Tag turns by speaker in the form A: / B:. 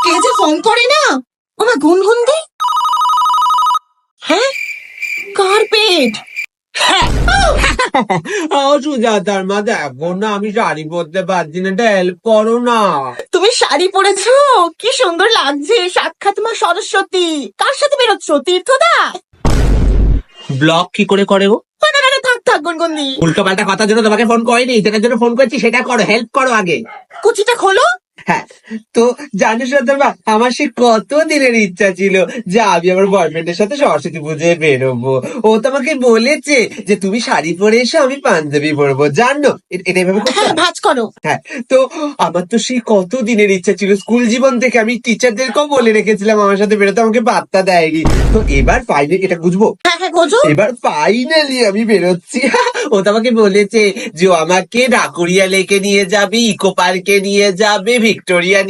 A: কে যে ফোন করে না, আমার গুনগুন দি। হ্যাঁ, কার্পেট।
B: সুজাতার মা, দেখো না আমি শাড়ি পরতে পারছি না, একটা হেল্প করো না।
A: তুমি শাড়ি পরেছো, কি সুন্দর লাগছে। সাক্ষাৎ মা সরস্বতী। কার সাথে বেরোচ্ছ, তীর্থদা?
B: ব্লক কি করে করে গো?
A: না না না, থাক থাক গুনগুন দি।
B: উল্টো পাল্টা কথার জন্য তোমাকে ফোন করিনি, যেটার জন্য ফোন করছি সেটা করো, হেল্প করো আগে।
A: কুচিটা খোলো।
B: হ্যাঁ, তো জানো সুজাতার মা, আমার সে কত দিনের ইচ্ছা ছিল যে আমি আমার বয়ফ্রেন্ডের সাথে সরস্বতী পুজোয় বেরোবো। ও তো আমাকে বলেছে যে তুমি শাড়ি পরে এসো, আমি পাঞ্জাবি পরবো, জানো এটা এভাবে করতে
A: হ্যাঁ,
B: হয়।
A: ভাঁজ করো।
B: হ্যাঁ, তো আমার তো সেই কত দিনের ইচ্ছা ছিল, স্কুল জীবন থেকে আমি টিচারদেরকেও বলে রেখেছিলাম আমার সাথে বেরোতে, আমাকে পাত্তা দেয়নি। তো এবার ফাইনালি এটা বুঝবো,
A: হ্যাঁ হ্যাঁ, গোজো।
B: এবার ফাইনালি আমি বেরোচ্ছি। ও তো আমাকে বলেছে যে ও আমাকে ঢাকুরিয়া লেকে নিয়ে যাবে, ইকো পার্কে নিয়ে যাবে, ভিক্টোরিয়া